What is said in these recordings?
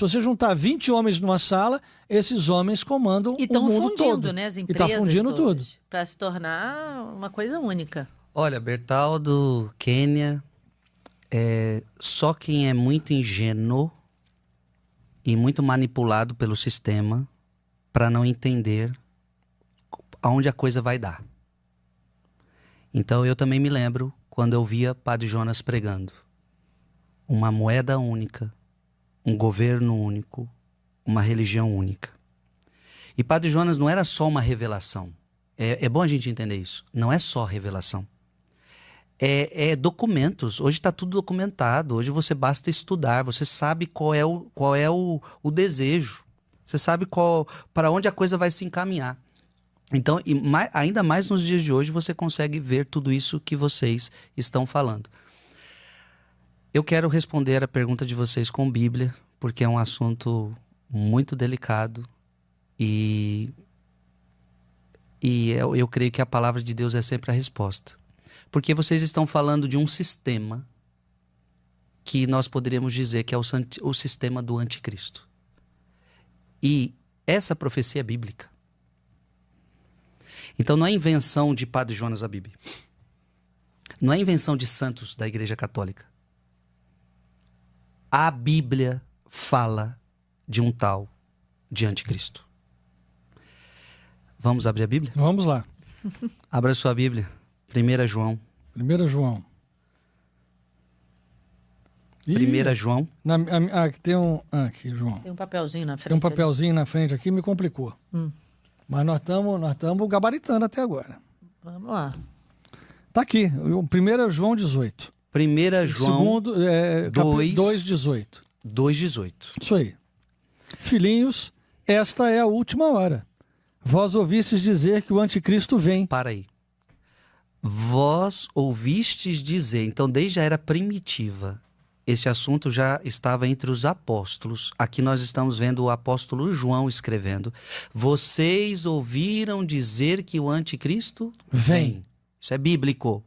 você juntar 20 homens numa sala, esses homens comandam E o estão mundo fundindo, todo. né, as E empresas está fundindo tudo. para se tornar uma coisa única. Olha, Bertaldo, Quênia, só quem é muito ingênuo e muito manipulado pelo sistema para não entender aonde a coisa vai dar. Então eu também me lembro quando eu via Padre Jonas pregando. Uma moeda única, um governo único, uma religião única. E Padre Jonas não era só uma revelação. É bom a gente entender isso. Não é só revelação. É documentos. Hoje está tudo documentado. Hoje você basta estudar. Você sabe qual é o desejo. Você sabe para onde a coisa vai se encaminhar. Então, ainda mais nos dias de hoje, você consegue ver tudo isso que vocês estão falando. Eu quero responder a pergunta de vocês com Bíblia, porque é um assunto muito delicado e eu creio que a palavra de Deus é sempre a resposta. Porque vocês estão falando de um sistema que nós poderíamos dizer que é o sistema do anticristo. E essa profecia é bíblica. Então não é invenção de Padre Jonas Abib. Não é invenção de santos da Igreja Católica. A Bíblia fala de um tal de anticristo. Vamos abrir a Bíblia? Vamos lá. Abra sua Bíblia. 1 João. 1 João. 1 João. Aqui tem aqui, João. Tem um papelzinho na frente. Tem um papelzinho na frente aqui, me complicou. Mas nós estamos gabaritando até agora. Vamos lá. Tá aqui, 1 João 18. 1 João Segundo, 2,18. 2,18. Isso aí. Filhinhos, esta é a última hora. Vós ouvistes dizer que o anticristo vem. Para aí. Vós ouvistes dizer. Então, desde a era primitiva, esse assunto já estava entre os apóstolos. Aqui nós estamos vendo o apóstolo João escrevendo. Vocês ouviram dizer que o anticristo vem. Isso é bíblico.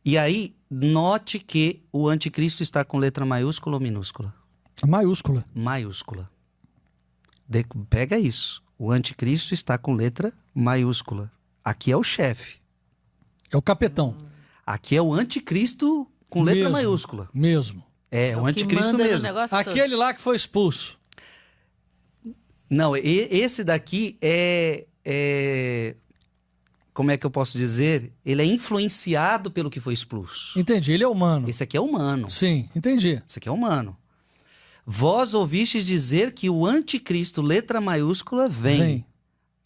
E aí, note que o anticristo está com letra maiúscula ou minúscula? Maiúscula. Maiúscula. Pega isso. O anticristo está com letra maiúscula. Aqui é o chefe. É o capetão. Aqui é o anticristo com letra maiúscula. Mesmo. É o anticristo mesmo. Aquele lá que foi expulso. Não, esse daqui como é que eu posso dizer? Ele é influenciado pelo que foi expulso. Entendi, ele é humano. Esse aqui é humano. Sim, entendi. Esse aqui é humano. Vós ouvistes dizer que o anticristo, letra maiúscula, vem.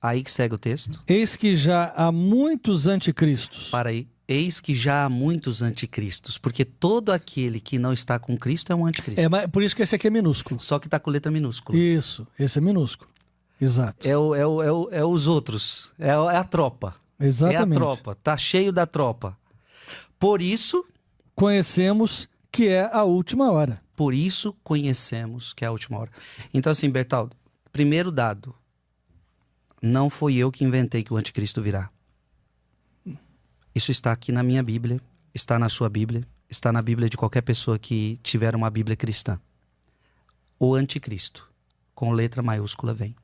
Aí que segue o texto. Eis que já há muitos anticristos. Para aí. Eis que já há muitos anticristos. Porque todo aquele que não está com Cristo é um anticristo. Por isso que esse aqui é minúsculo. Só que está com letra minúscula. Isso, esse é minúsculo. Exato. É os outros. É a tropa. Exatamente. É a tropa. Está cheio da tropa. Por isso... conhecemos que é a última hora. Por isso conhecemos que é a última hora. Então assim, Bertaldo, primeiro dado, não foi eu que inventei que o anticristo virá. Isso está aqui na minha Bíblia, está na sua Bíblia, está na Bíblia de qualquer pessoa que tiver uma Bíblia cristã. O anticristo, com letra maiúscula, vem.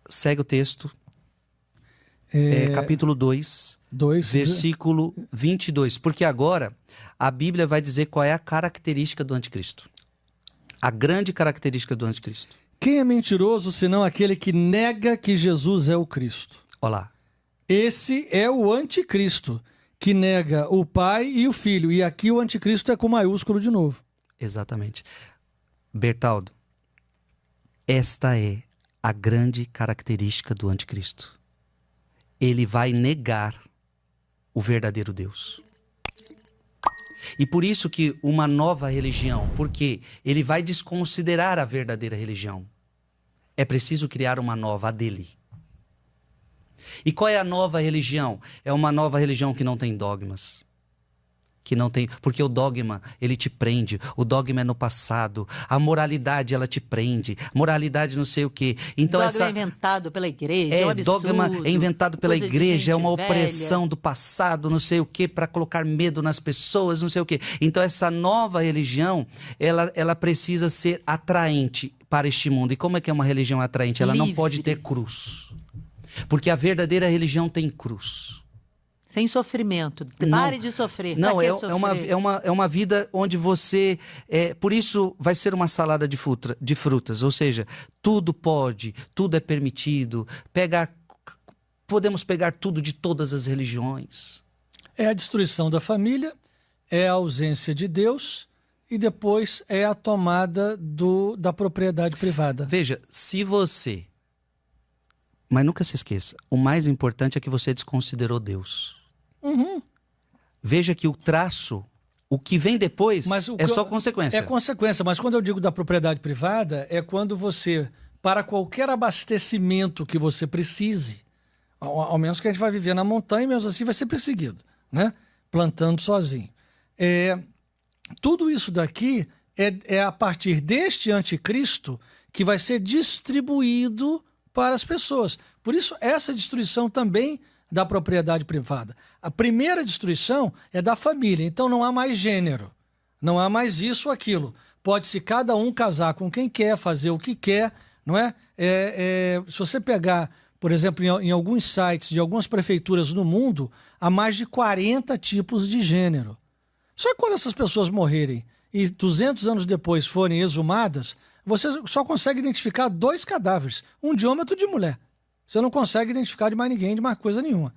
Segue o texto, capítulo 2, versículo 22. Porque agora a Bíblia vai dizer qual é a característica do anticristo. A grande característica do anticristo. Quem é mentiroso senão aquele que nega que Jesus é o Cristo? Olá. Esse é o anticristo, que nega o Pai e o Filho. E aqui o anticristo é com maiúsculo de novo. Exatamente. Bertaldo, esta é a grande característica do anticristo. Ele vai negar o verdadeiro Deus. E por isso que uma nova religião, porque ele vai desconsiderar a verdadeira religião. É preciso criar uma nova, a dele. E qual é a nova religião? É uma nova religião que não tem dogmas, que não tem, porque o dogma, ele te prende, o dogma é no passado, a moralidade, ela te prende, moralidade não sei o quê. Então Dogma é inventado pela igreja, é um absurdo. Dogma é inventado pela coisa de igreja, é gente uma velha. opressão do passado, não sei o quê, para colocar medo nas pessoas, não sei o quê. Então essa nova religião, ela precisa ser atraente para este mundo. E como é que é uma religião atraente? Ela não Livre. pode ter cruz. Porque a verdadeira religião tem cruz. Sem sofrimento. Não. Pare de sofrer. Não, Pra que é sofrer? uma vida onde você... por isso vai ser uma salada de frutas. Ou seja, tudo pode, tudo é permitido. Podemos pegar tudo de todas as religiões. É a destruição da família, é a ausência de Deus e depois é a tomada da propriedade privada. Veja, se você... Mas nunca se esqueça, o mais importante é que você desconsiderou Deus. Uhum. Veja que o traço, o que vem depois, Mas é só consequência. É consequência, mas quando eu digo da propriedade privada, é quando você, para qualquer abastecimento que você precise, ao menos que a gente vai viver na montanha, mesmo assim vai ser perseguido, né? Plantando sozinho. Tudo isso daqui é a partir deste anticristo que vai ser distribuído para as pessoas. Por isso, essa destruição também da propriedade privada. A primeira destruição é da família, então não há mais gênero, não há mais isso ou aquilo. Pode-se cada um casar com quem quer, fazer o que quer, não é? Se você pegar, por exemplo, em alguns sites de algumas prefeituras no mundo, há mais de 40 tipos de gênero. Só que quando essas pessoas morrerem e 200 anos depois forem exumadas, você só consegue identificar 2 cadáveres, um de homem e outro de mulher. Você não consegue identificar de mais ninguém, de mais coisa nenhuma,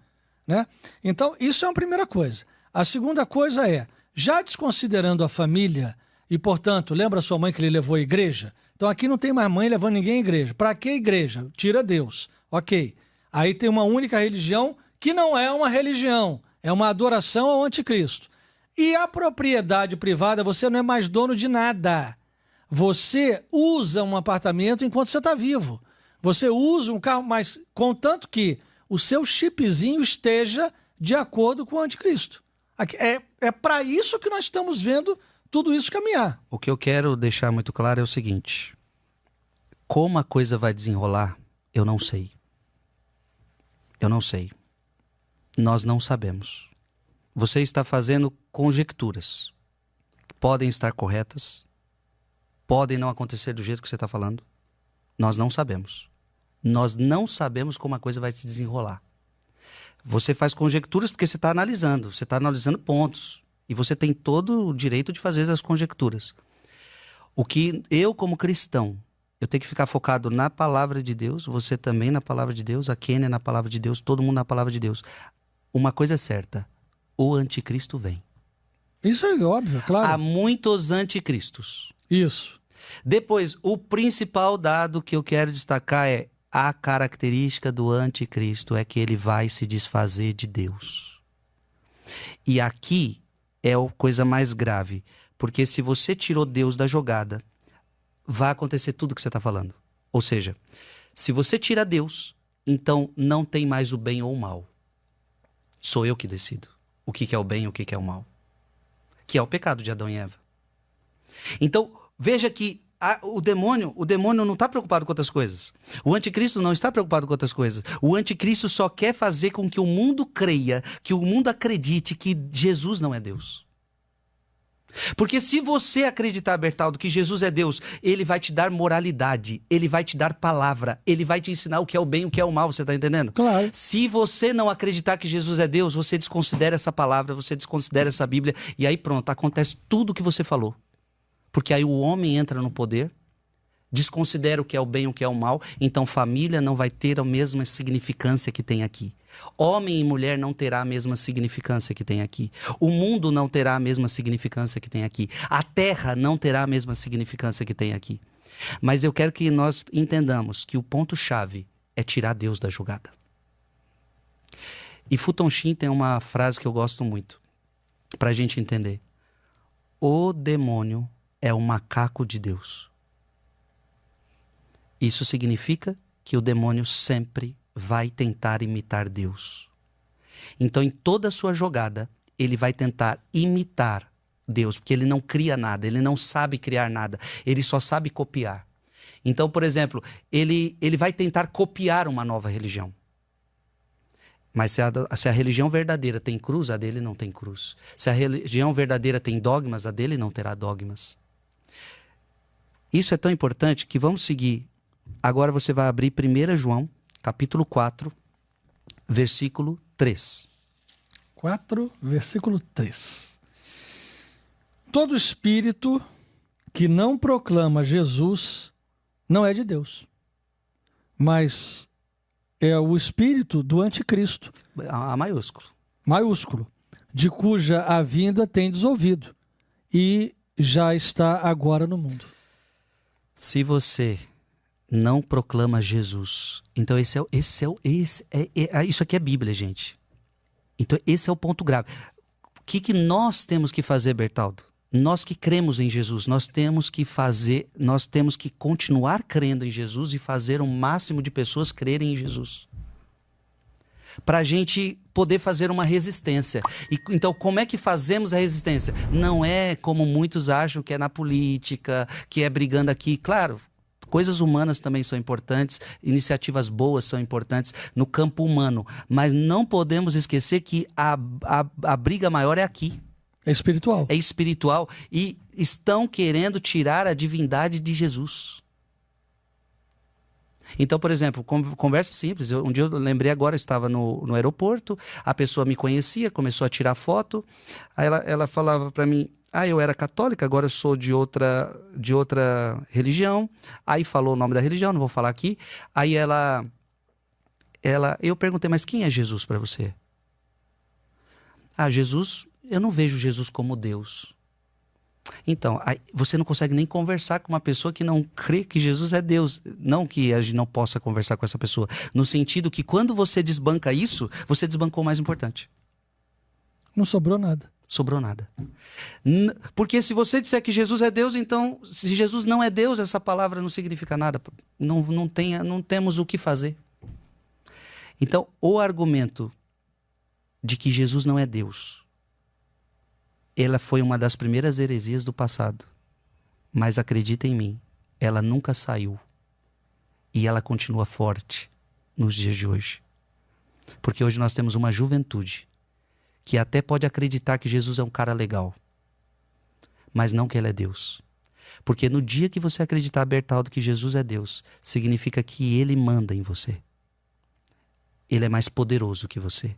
né? Então, isso é uma primeira coisa. A segunda coisa é, já desconsiderando a família, e, portanto, lembra a sua mãe que ele levou à igreja? Então, aqui não tem mais mãe levando ninguém à igreja. Para que igreja? Tira Deus. Ok. Aí tem uma única religião que não é uma religião, é uma adoração ao anticristo. E a propriedade privada, você não é mais dono de nada. Você usa um apartamento enquanto você está vivo. Você usa um carro, mas contanto que o seu chipzinho esteja de acordo com o anticristo. É para isso que nós estamos vendo tudo isso caminhar. O que eu quero deixar muito claro é o seguinte. Como a coisa vai desenrolar, eu não sei. Eu não sei. Nós não sabemos. Você está fazendo conjecturas. Podem estar corretas. Podem não acontecer do jeito que você está falando. Nós não sabemos. Nós não sabemos como a coisa vai se desenrolar. Você faz conjecturas porque você está analisando pontos. E você tem todo o direito de fazer as conjecturas. O que eu, como cristão, eu tenho que ficar focado na palavra de Deus, você também na palavra de Deus, a Kênia na palavra de Deus, todo mundo na palavra de Deus. Uma coisa é certa, o anticristo vem. Isso é óbvio, claro. Há muitos anticristos. Isso. Depois, o principal dado que eu quero destacar é a característica do anticristo é que ele vai se desfazer de Deus. E aqui é a coisa mais grave, porque se você tirou Deus da jogada, vai acontecer tudo o que você está falando. Ou seja, se você tira Deus, então não tem mais o bem ou o mal. Sou eu que decido o que é o bem e o que é o mal. Que é o pecado de Adão e Eva. Então, veja que o demônio não está preocupado com outras coisas. O anticristo não está preocupado com outras coisas. O anticristo só quer fazer com que o mundo creia, que o mundo acredite que Jesus não é Deus. Porque se você acreditar, Bertaldo, que Jesus é Deus, ele vai te dar moralidade, ele vai te dar palavra, ele vai te ensinar o que é o bem e o que é o mal, você está entendendo? Claro. Se você não acreditar que Jesus é Deus, você desconsidera essa palavra, você desconsidera essa Bíblia, e aí pronto, acontece tudo o que você falou. Porque aí o homem entra no poder, desconsidera o que é o bem e o que é o mal, então família não vai ter a mesma significância que tem aqui. Homem e mulher não terá a mesma significância que tem aqui. O mundo não terá a mesma significância que tem aqui. A terra não terá a mesma significância que tem aqui. Mas eu quero que nós entendamos que o ponto-chave é tirar Deus da jogada. E Futon Shin tem uma frase que eu gosto muito, para a gente entender. O demônio é o macaco de Deus. Isso significa que o demônio sempre vai tentar imitar Deus. Então, em toda a sua jogada, ele vai tentar imitar Deus, porque ele não cria nada, ele não sabe criar nada, ele só sabe copiar. Então, por exemplo, ele vai tentar copiar uma nova religião. Mas se a religião verdadeira tem cruz, a dele não tem cruz. Se a religião verdadeira tem dogmas, a dele não terá dogmas. Isso é tão importante que vamos seguir. Agora você vai abrir 1 João, capítulo 4, versículo 3. 4, versículo 3. Todo espírito que não proclama Jesus não é de Deus, mas é o espírito do anticristo. A maiúsculo. Maiúsculo. De cuja a vinda tem ouvido e já está agora no mundo. Se você não proclama Jesus, então isso aqui é Bíblia, gente. Então esse é o ponto grave. O que nós temos que fazer, Bertaldo? Nós que cremos em Jesus, nós temos que continuar crendo em Jesus e fazer o máximo de pessoas crerem em Jesus. Para a gente poder fazer uma resistência. Então, como é que fazemos a resistência? Não é como muitos acham que é na política, que é brigando aqui. Claro, coisas humanas também são importantes, iniciativas boas são importantes no campo humano. Mas não podemos esquecer que a briga maior é aqui. É espiritual. É espiritual e estão querendo tirar a divindade de Jesus. Então, por exemplo, conversa simples. Um dia eu lembrei agora, eu estava no aeroporto, a pessoa me conhecia, começou a tirar foto. Aí ela falava para mim, eu era católica, agora eu sou de outra religião. Aí falou o nome da religião, não vou falar aqui. Aí eu perguntei, mas quem é Jesus para você? Jesus... Eu não vejo Jesus como Deus. Então, você não consegue nem conversar com uma pessoa que não crê que Jesus é Deus. Não que a gente não possa conversar com essa pessoa. No sentido que quando você desbanca isso, você desbancou o mais importante. Não sobrou nada. Sobrou nada. Porque se você disser que Jesus é Deus, então, se Jesus não é Deus, essa palavra não significa nada. Não temos o que fazer. Então, o argumento de que Jesus não é Deus, ela foi uma das primeiras heresias do passado. Mas acredita em mim, ela nunca saiu. E ela continua forte nos dias de hoje. Porque hoje nós temos uma juventude que até pode acreditar que Jesus é um cara legal, mas não que ele é Deus. Porque no dia que você acreditar, Bertaldo, que Jesus é Deus, significa que ele manda em você. Ele é mais poderoso que você.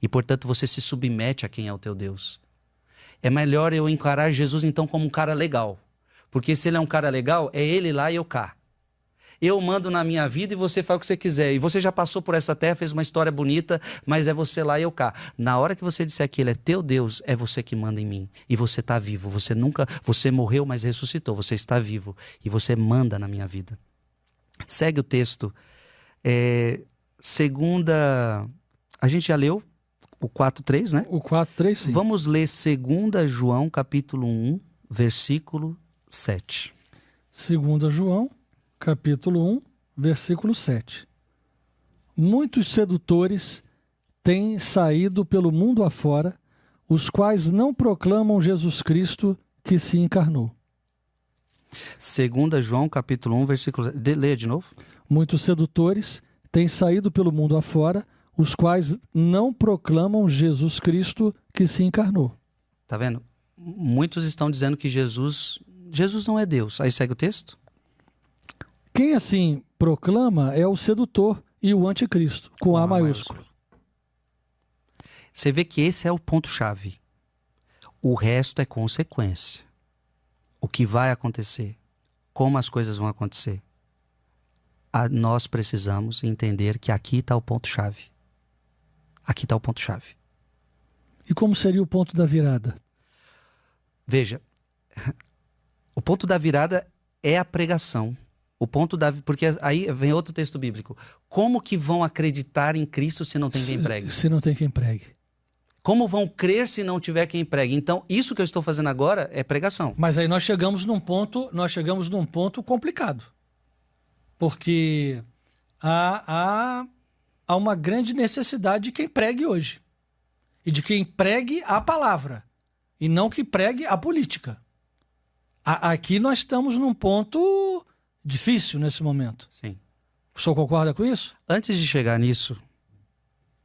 E, portanto, você se submete a quem é o teu Deus. É melhor eu encarar Jesus, então, como um cara legal. Porque se ele é um cara legal, é ele lá e eu cá. Eu mando na minha vida e você faz o que você quiser. E você já passou por essa terra, fez uma história bonita, mas é você lá e eu cá. Na hora que você disser que ele é teu Deus, é você que manda em mim. E você está vivo. Você morreu, mas ressuscitou. Você está vivo. E você manda na minha vida. Segue o texto. A gente já leu o 4:3, né? O 4:3, sim. Vamos ler 2 João, capítulo 1, versículo 7. 2 João, capítulo 1, versículo 7. Muitos sedutores têm saído pelo mundo afora, os quais não proclamam Jesus Cristo que se encarnou. 2 João, capítulo 1, versículo... Leia de novo. Muitos sedutores têm saído pelo mundo afora, os quais não proclamam Jesus Cristo que se encarnou. Tá vendo? Muitos estão dizendo que Jesus não é Deus. Aí segue o texto. Quem assim proclama é o sedutor e o anticristo, com A maiúsculo. Você vê que esse é o ponto-chave. O resto é consequência. O que vai acontecer, como as coisas vão acontecer. Nós precisamos entender que aqui está o ponto-chave. Aqui está o ponto-chave. E como seria o ponto da virada? Veja, o ponto da virada é a pregação. Porque aí vem outro texto bíblico. Como que vão acreditar em Cristo se não tem quem pregue? Se não tem quem pregue. Como vão crer se não tiver quem pregue? Então, isso que eu estou fazendo agora é pregação. Mas aí nós chegamos num ponto complicado. Porque há uma grande necessidade de quem pregue hoje. e de quem pregue a palavra, e não que pregue a política. Aqui nós estamos num ponto difícil nesse momento. Sim. O senhor concorda com isso? Antes de chegar nisso,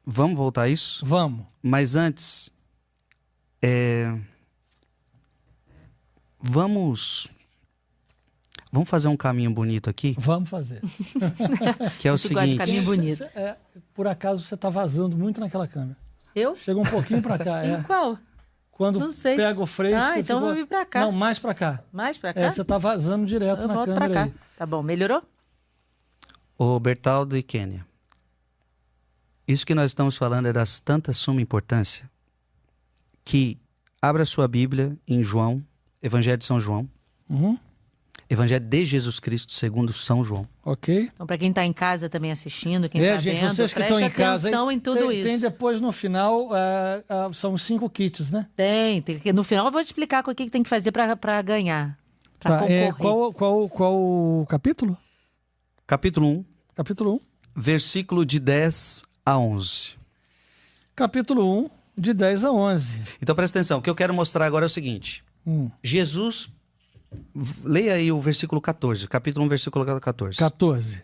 vamos voltar a isso? Vamos. Mas antes, vamos fazer um caminho bonito aqui, Vamos fazer. que é o Esse gosta de seguinte. caminho bonito. Por acaso você está vazando muito naquela câmera. Eu? Chega um pouquinho para cá. Em qual? Quando Não sei. pega o freio, você então fica... vou vir pra cá. Não, mais para cá. Mais pra cá? Você está vazando direto Eu na volto câmera pra cá. aí. Tá bom, melhorou? Ô Bertaldo e Kênia, isso que nós estamos falando é das tanta suma importância que abra sua Bíblia em João, Evangelho de São João, Uhum. Evangelho de Jesus Cristo segundo São João. Ok. Então, pra quem tá em casa também assistindo, quem tá Gente, vendo, vocês que preste estão em casa, atenção em tudo isso. tem depois no final, são 5 kits, né? Tem. No final eu vou te explicar o que tem que fazer pra ganhar. Pra Tá, concorrer. qual o capítulo? Capítulo 1, Capítulo 1. versículo de 10 a 11. Capítulo 1, de 10 a 11. Então presta atenção, o que eu quero mostrar agora é o seguinte. Jesus, leia aí o versículo 14, capítulo 1, versículo 14. 14.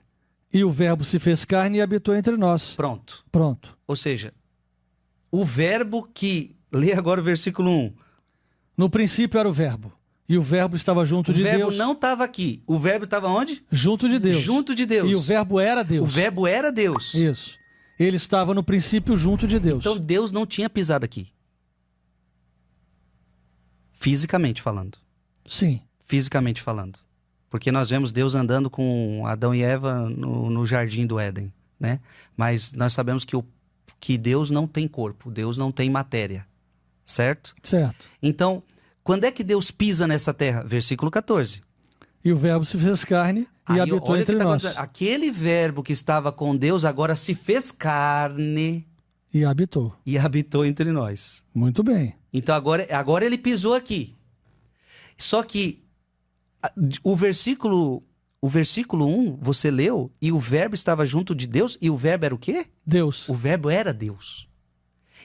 E o verbo se fez carne e habitou entre nós. Pronto. Pronto. Ou seja, o verbo que... Lê agora o versículo 1. No princípio era o verbo. E o verbo estava junto O de verbo Deus. não estava aqui. O verbo estava onde? Junto de Deus. Junto de Deus. E o verbo era Deus. O verbo era Deus. Isso. Ele estava no princípio junto de Deus. Então Deus não tinha pisado aqui. Fisicamente falando. Sim. Fisicamente falando. Porque nós vemos Deus andando com Adão e Eva no jardim do Éden, né? Mas nós sabemos que Deus não tem corpo, Deus não tem matéria, certo? Certo. Então, quando é que Deus pisa nessa terra? Versículo 14. E o verbo se fez carne e Aí, habitou olha o entre que tá nós. acontecendo. Aquele verbo que estava com Deus agora se fez carne E habitou. e habitou entre nós. Muito bem. Então agora ele pisou aqui. Só que o versículo 1 você leu e o verbo estava junto de Deus e o verbo era o quê? Deus. O verbo era Deus.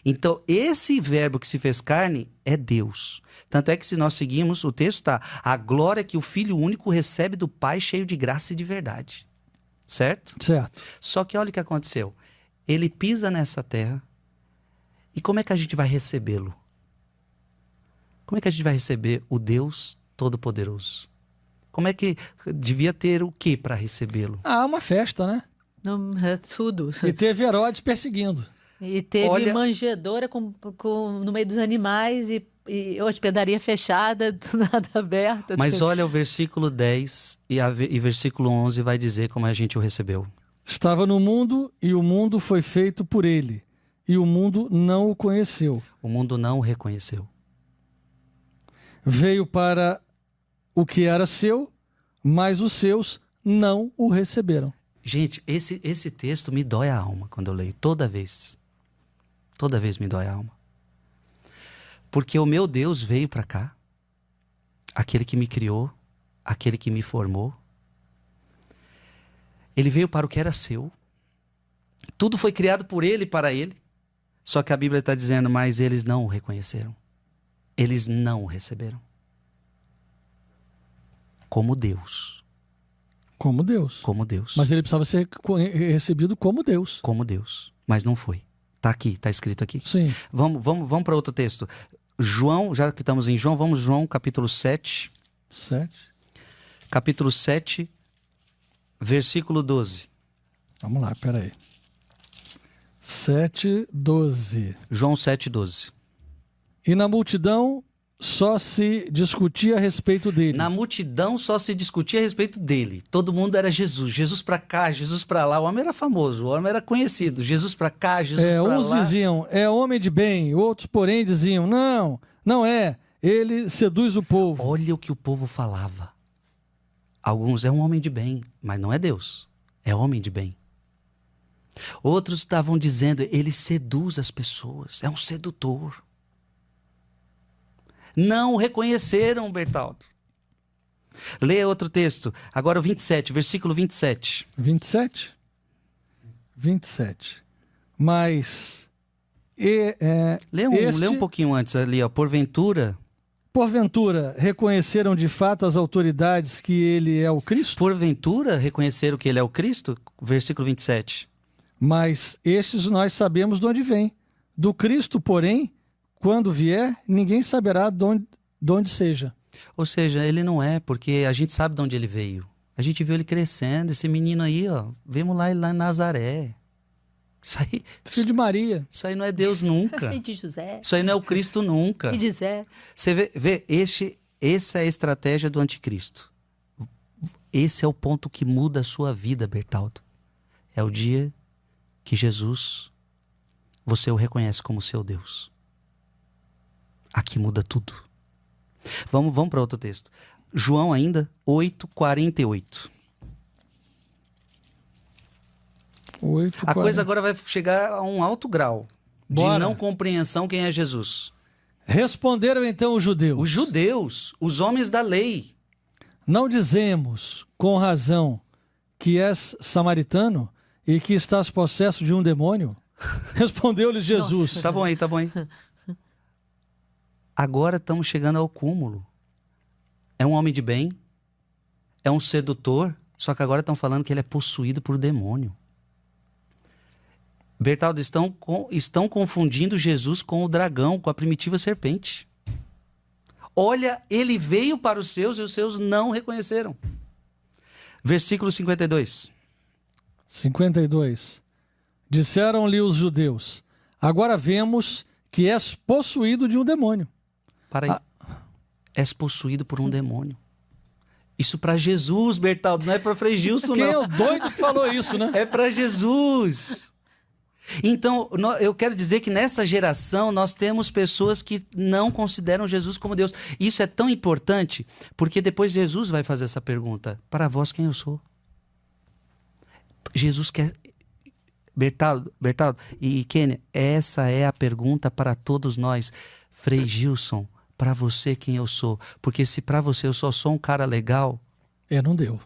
Então esse verbo que se fez carne é Deus. Tanto é que se nós seguimos, o texto está: a glória que o Filho único recebe do Pai cheio de graça e de verdade. Certo? Certo. Só que olha o que aconteceu. Ele pisa nessa terra e como é que a gente vai recebê-lo? Como é que a gente vai receber o Deus Todo-Poderoso? Como é que devia ter o que para recebê-lo? Uma festa, né? Tudo. E teve Herodes perseguindo. E teve Olha- manjedoura no meio dos animais e hospedaria fechada, nada aberto. Mas olha o versículo 10 e versículo 11 vai dizer como a gente o recebeu. Estava no mundo e o mundo foi feito por ele. E o mundo não o conheceu. O mundo não o reconheceu. Veio para o que era seu, mas os seus não o receberam. Gente, esse texto me dói a alma quando eu leio, toda vez. Toda vez me dói a alma. Porque o meu Deus veio para cá, aquele que me criou, aquele que me formou. Ele veio para o que era seu. Tudo foi criado por ele e para ele. Só que a Bíblia está dizendo, mas eles não o reconheceram. Eles não o receberam. Como Deus. Como Deus. Como Deus. Mas ele precisava ser recebido como Deus. Como Deus. Mas não foi. Está aqui, está escrito aqui. Sim. Vamos para outro texto. João, já que estamos em João, vamos João capítulo 7. 7. Capítulo 7, versículo 12. Vamos lá, peraí. 7, 12. João 7, 12. E na multidão só se discutia a respeito dele. Na multidão só se discutia a respeito dele. Todo mundo era Jesus. Jesus para cá, Jesus para lá. O homem era famoso, o homem era conhecido. Jesus para cá, Jesus para lá. Uns diziam, é homem de bem. Outros, porém, diziam, não é. Ele seduz o povo. Olha o que o povo falava. Alguns, é um homem de bem, mas não é Deus. É homem de bem. Outros estavam dizendo, ele seduz as pessoas. É um sedutor. Não o reconheceram, Bertaldo. Leia outro texto. Agora o 27, versículo 27. 27? 27. Mas Lê um pouquinho antes ali, ó. Porventura, reconheceram de fato as autoridades que ele é o Cristo? reconheceram que ele é o Cristo? Versículo 27. Mas estes nós sabemos de onde vem. Do Cristo, porém, quando vier, ninguém saberá de onde seja. Ou seja, ele não é, porque a gente sabe de onde ele veio. A gente viu ele crescendo, esse menino aí, ó. Vimos lá ele lá em Nazaré. Filho de Maria. Isso aí não é Deus nunca. E de José. Isso aí não é o Cristo nunca. E de Zé. Você vê essa é a estratégia do anticristo. Esse é o ponto que muda a sua vida, Bertaldo. É o dia que Jesus, você o reconhece como seu Deus. Aqui muda tudo. Vamos para outro texto. João ainda, 8:48. A coisa agora vai chegar a um alto grau de não compreensão quem é Jesus. Responderam então os judeus. Os judeus, os homens da lei. Não dizemos, com razão, que és samaritano e que estás possesso de um demônio? Respondeu-lhes Jesus. Tá bom aí. Agora estamos chegando ao cúmulo. É um homem de bem, é um sedutor, só que agora estão falando que ele é possuído por demônio. Bertaldo, estão confundindo Jesus com o dragão, com a primitiva serpente. Olha, ele veio para os seus e os seus não reconheceram. Versículo 52. 52. Disseram-lhe os judeus: agora vemos que és possuído de um demônio. Para aí. És possuído por um demônio. Isso para Jesus, Bertaldo, não é para Frei Gilson, não. Quem é o doido que falou isso, né? É para Jesus. Então, eu quero dizer que nessa geração nós temos pessoas que não consideram Jesus como Deus. Isso é tão importante, porque depois Jesus vai fazer essa pergunta: para vós quem eu sou? Jesus quer... Bertaldo e Kênia, essa é a pergunta para todos nós. Frei Gilson, para você quem eu sou? Porque se para você eu só sou um cara legal... não deu.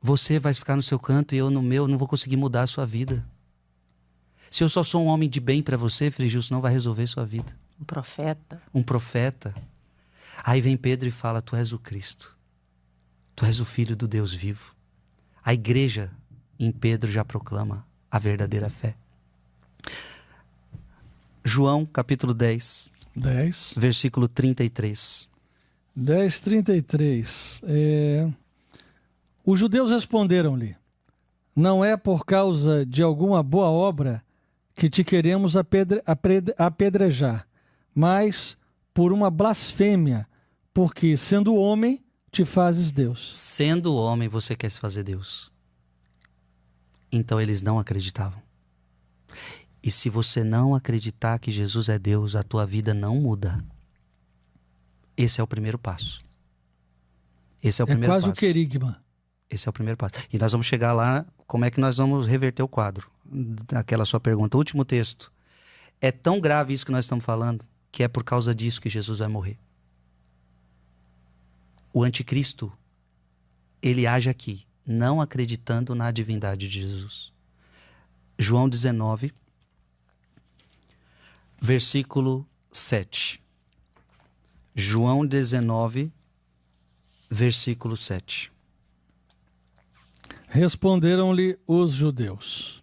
Você vai ficar no seu canto e eu no meu, não vou conseguir mudar a sua vida. Se eu só sou um homem de bem para você, Frei Gilson, não vai resolver sua vida. Um profeta. Aí vem Pedro e fala: tu és o Cristo. Tu és o Filho do Deus vivo. A igreja em Pedro já proclama a verdadeira fé. João, capítulo 10. Versículo 33. 10:33. Os judeus responderam-lhe: não é por causa de alguma boa obra que te queremos apedrejar, mas por uma blasfêmia, porque, sendo homem, te fazes Deus. Sendo homem, você quer se fazer Deus. Então eles não acreditavam. E se você não acreditar que Jesus é Deus, a tua vida não muda. Esse é o primeiro passo. Esse é o primeiro passo. É quase o querigma. Esse é o primeiro passo. E nós vamos chegar lá, como é que nós vamos reverter o quadro? Aquela sua pergunta. Último texto. É tão grave isso que nós estamos falando, que é por causa disso que Jesus vai morrer. O anticristo, ele age aqui, não acreditando na divindade de Jesus. João 19, versículo 7. João 19, versículo 7. Responderam-lhe os judeus: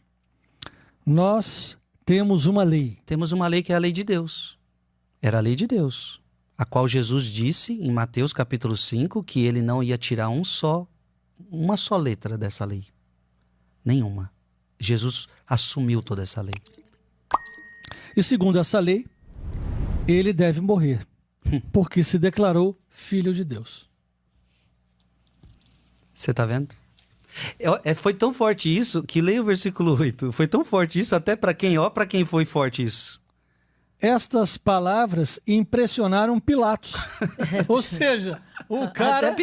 nós temos uma lei. Temos uma lei que é a lei de Deus. Era a lei de Deus, a qual Jesus disse em Mateus capítulo 5 que ele não ia tirar uma só letra dessa lei. Nenhuma. Jesus assumiu toda essa lei. E segundo essa lei, ele deve morrer, porque se declarou filho de Deus. Você está vendo? Foi tão forte isso que leia o versículo 8. Foi tão forte isso até para quem foi forte isso. Estas palavras impressionaram Pilatos. Ou seja, o cara...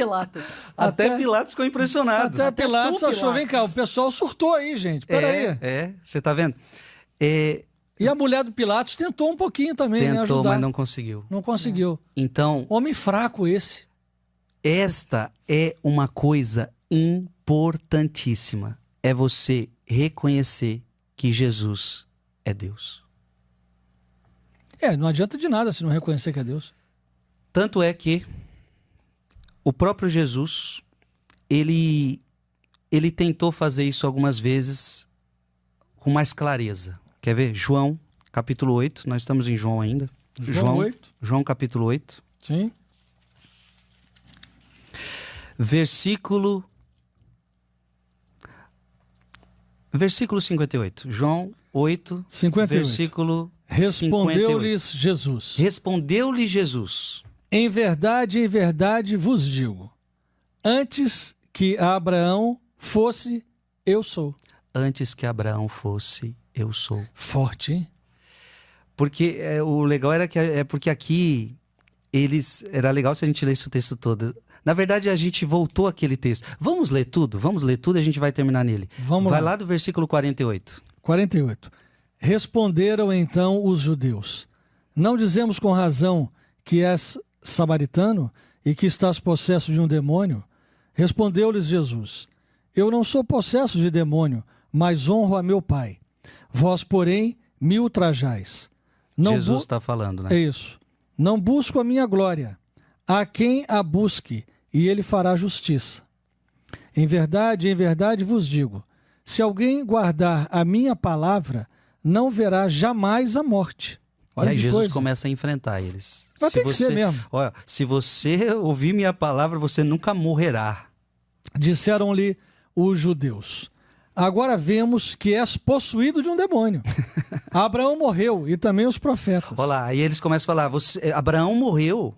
Até Pilatos ficou impressionado. Até Pilatos achou, vem cá, o pessoal surtou aí, gente. Peraí. Você está vendo? E a mulher do Pilatos tentou um pouquinho também, né, ajudar. Mas não conseguiu. Não conseguiu. Então... Homem fraco esse. Esta é uma coisa importantíssima. É você reconhecer que Jesus é Deus. Não adianta de nada se não reconhecer que é Deus. Tanto é que o próprio Jesus, ele tentou fazer isso algumas vezes com mais clareza. Quer ver? João, capítulo 8. Nós estamos em João ainda. João 8. João, capítulo 8. Sim. Versículo 58. João 8, 58. versículo 58. Respondeu-lhes Jesus. Respondeu-lhe Jesus. Em verdade vos digo, antes que Abraão fosse, eu sou. Antes que Abraão fosse, eu sou. Forte, hein? Porque o legal era que porque aqui era legal se a gente lesse o texto todo. Na verdade, a gente voltou àquele texto. Vamos ler tudo e a gente vai terminar nele. Vai lá do versículo 48. 48. Responderam então os judeus: não dizemos com razão que és samaritano e que estás possesso de um demônio? Respondeu-lhes Jesus: eu não sou possesso de demônio, mas honro a meu Pai. Vós, porém, me ultrajais. Jesus está falando, né? É isso. Não busco a minha glória. A quem a busque, e ele fará justiça. Em verdade vos digo, se alguém guardar a minha palavra, não verá jamais a morte. Olha, e aí Jesus coisa. Começa a enfrentar eles. Mas tem que ser mesmo. Olha, se você ouvir minha palavra, você nunca morrerá. Disseram-lhe os judeus: agora vemos que és possuído de um demônio. Abraão morreu e também os profetas. Olha lá, aí eles começam a falar: Abraão morreu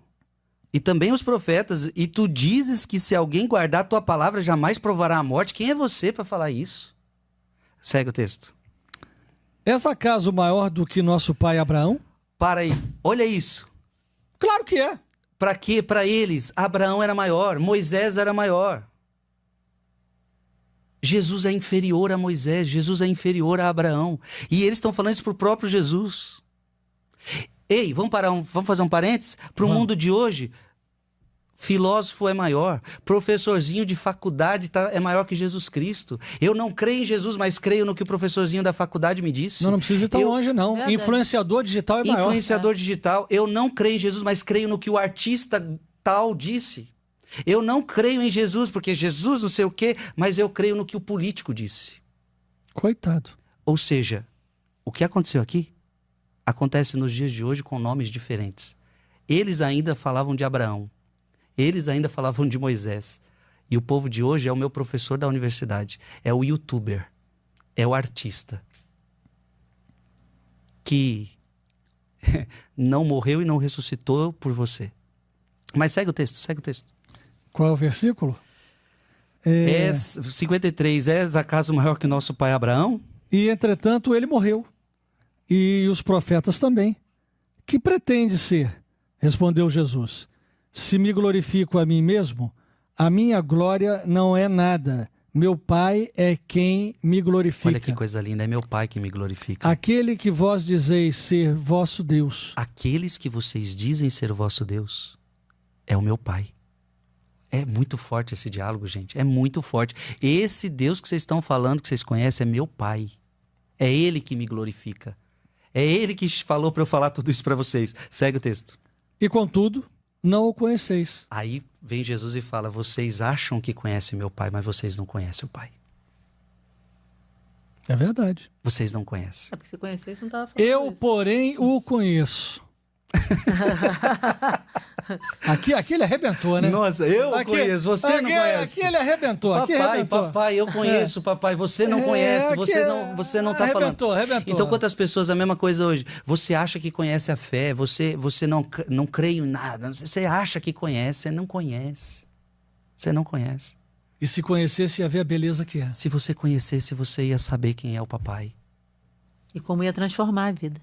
e também os profetas, e tu dizes que se alguém guardar a tua palavra jamais provará a morte. Quem é você para falar isso? Segue o texto. És acaso maior do que nosso pai Abraão? Para aí, olha isso. Claro que é. Para quê? Para eles, Abraão era maior, Moisés era maior. Jesus é inferior a Moisés, Jesus é inferior a Abraão. E eles estão falando isso para o próprio Jesus. Ei, vamos fazer um parênteses? Para o mundo de hoje, filósofo é maior, professorzinho de faculdade é maior que Jesus Cristo. Eu não creio em Jesus, mas creio no que o professorzinho da faculdade me disse. Não precisa ir tão longe, não. Verdade. Influenciador digital é maior. Influenciador digital. Eu não creio em Jesus, mas creio no que o artista tal disse. Eu não creio em Jesus, porque Jesus não sei o quê, mas eu creio no que o político disse. Coitado. Ou seja, o que aconteceu aqui acontece nos dias de hoje com nomes diferentes. Eles ainda falavam de Abraão. Eles ainda falavam de Moisés. E o povo de hoje é o meu professor da universidade. É o youtuber. É o artista. Que não morreu e não ressuscitou por você. Mas segue o texto. Qual é o versículo? 53. És acaso maior que nosso pai Abraão? E, entretanto, ele morreu. E os profetas também. Que pretende ser? Respondeu Jesus. Se me glorifico a mim mesmo, a minha glória não é nada. Meu Pai é quem me glorifica. Olha que coisa linda, é meu Pai que me glorifica. Aquele que vós dizeis ser vosso Deus. Aqueles que vocês dizem ser o vosso Deus é o meu Pai. É muito forte esse diálogo, gente. É muito forte. Esse Deus que vocês estão falando, que vocês conhecem, é meu Pai. É Ele que me glorifica. É Ele que falou para eu falar tudo isso para vocês. Segue o texto. E contudo, não o conheceis. Aí vem Jesus e fala: vocês acham que conhecem meu Pai, mas vocês não conhecem o Pai. É verdade. Vocês não conhecem. É porque se conhecesse, não estava falando Eu, isso. porém, o conheço. Aqui ele arrebentou, né? Nossa, eu conheço, você não conhece. Aqui ele arrebentou. Papai, eu conheço, papai. Você não conhece, você não está falando. Arrebentou. Então, quantas pessoas, a mesma coisa hoje. Você acha que conhece a fé, você não crê em nada. Você acha que conhece, você não conhece. Você não conhece. E se conhecesse, ia ver a beleza que é. Se você conhecesse, você ia saber quem é o papai. E como ia transformar a vida.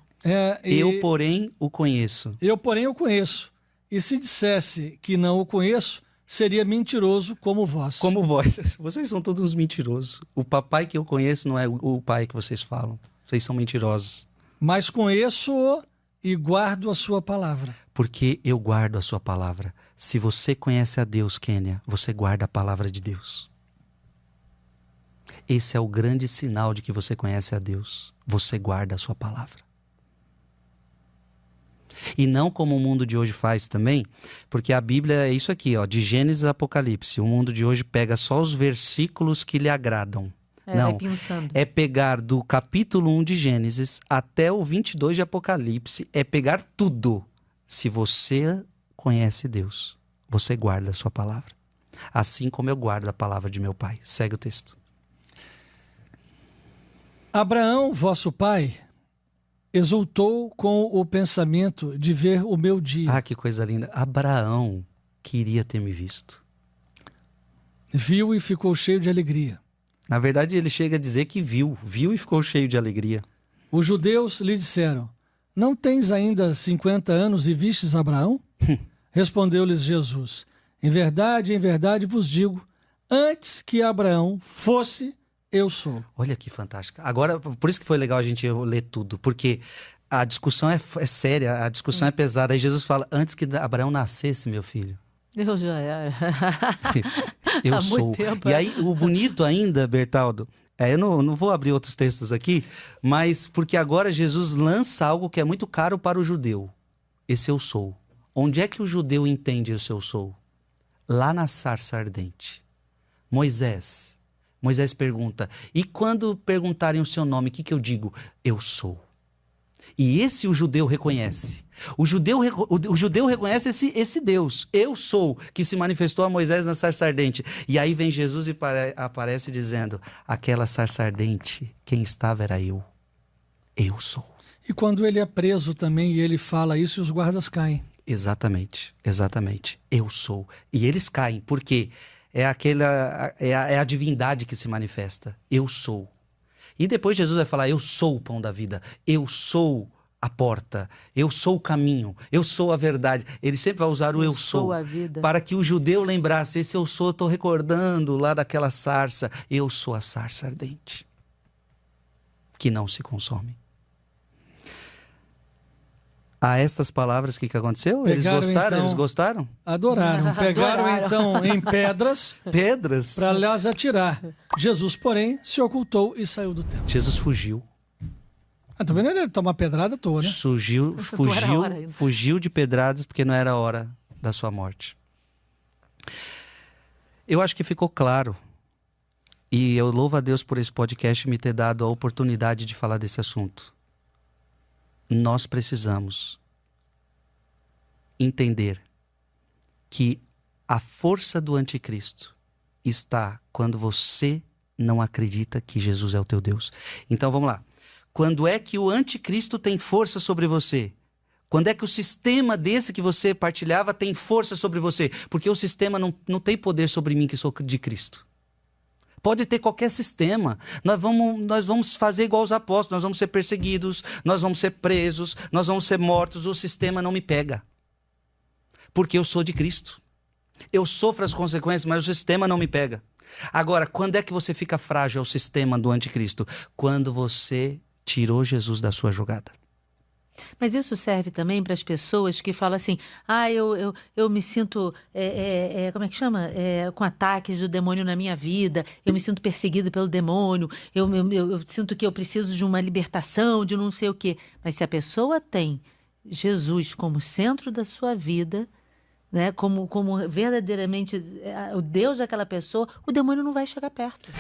Eu, porém, o conheço. Eu, porém, o conheço. E se dissesse que não o conheço, seria mentiroso como vós. Como vós. Vocês são todos uns mentirosos. O papai que eu conheço não é o pai que vocês falam. Vocês são mentirosos. Mas conheço-o e guardo a sua palavra. Porque eu guardo a sua palavra. Se você conhece a Deus, Kênia, você guarda a palavra de Deus. Esse é o grande sinal de que você conhece a Deus. Você guarda a sua palavra. E não como o mundo de hoje faz também, porque a Bíblia é isso aqui, ó, de Gênesis a Apocalipse. O mundo de hoje pega só os versículos que lhe agradam. Não, vai pensando. é pegar do capítulo 1 de Gênesis até o 22 de Apocalipse, é pegar tudo. Se você conhece Deus, você guarda a sua palavra. Assim como eu guardo a palavra de meu pai. Segue o texto. Abraão, vosso pai, exultou com o pensamento de ver o meu dia. Ah, que coisa linda. Abraão queria ter me visto. Viu e ficou cheio de alegria. Na verdade, ele chega a dizer que viu e ficou cheio de alegria. Os judeus lhe disseram: não tens ainda 50 anos e vistes Abraão? Respondeu-lhes Jesus: em verdade vos digo, antes que Abraão fosse, eu sou. Olha que fantástica. Agora, por isso que foi legal a gente ler tudo, porque a discussão é séria, a discussão é pesada. Aí Jesus fala, antes que Abraão nascesse, meu filho. Eu já era. Eu Há sou. muito tempo. E aí, o bonito ainda, Bertaldo, eu não vou abrir outros textos aqui, mas porque agora Jesus lança algo que é muito caro para o judeu. Esse eu sou. Onde é que o judeu entende esse eu sou? Lá na sarça ardente. Moisés pergunta, e quando perguntarem o seu nome, o que eu digo? Eu sou. E esse o judeu reconhece. O judeu reconhece esse Deus, eu sou, que se manifestou a Moisés na sarça ardente. E aí vem Jesus e aparece dizendo, aquela sarça ardente, quem estava era eu. Eu sou. E quando ele é preso também, e ele fala isso, e os guardas caem. Exatamente. Eu sou. E eles caem, porque é a divindade que se manifesta. Eu sou. E depois Jesus vai falar, eu sou o pão da vida, eu sou a porta, eu sou o caminho, eu sou a verdade. Ele sempre vai usar o eu sou a vida. Para que o judeu lembrasse, esse eu sou, estou recordando lá daquela sarça, eu sou a sarça ardente, que não se consome. A estas palavras, o que aconteceu? Eles gostaram? Então, eles gostaram? Adoraram. Pegaram Adoraram. então em pedras Pedras? para lhes atirar. Jesus, porém, se ocultou e saiu do templo. Jesus fugiu. Também não é tomar pedrada à toa, né? Fugiu de pedradas porque não era a hora da sua morte. Eu acho que ficou claro. E eu louvo a Deus por esse podcast me ter dado a oportunidade de falar desse assunto. Nós precisamos entender que a força do anticristo está quando você não acredita que Jesus é o teu Deus. Então vamos lá. Quando é que o anticristo tem força sobre você? Quando é que o sistema desse que você partilhava tem força sobre você? Porque o sistema não tem poder sobre mim que sou de Cristo. Pode ter qualquer sistema. Nós vamos fazer igual os apóstolos. Nós vamos ser perseguidos, nós vamos ser presos, nós vamos ser mortos. O sistema não me pega. Porque eu sou de Cristo. Eu sofro as consequências, mas o sistema não me pega. Agora, quando é que você fica frágil ao sistema do anticristo? Quando você tirou Jesus da sua jogada. Mas isso serve também para as pessoas que falam assim, eu me sinto, como é que chama? Com ataques do demônio na minha vida, eu me sinto perseguido pelo demônio, eu sinto que eu preciso de uma libertação, de não sei o quê. Mas se a pessoa tem Jesus como centro da sua vida, né, como verdadeiramente o Deus daquela pessoa, o demônio não vai chegar perto.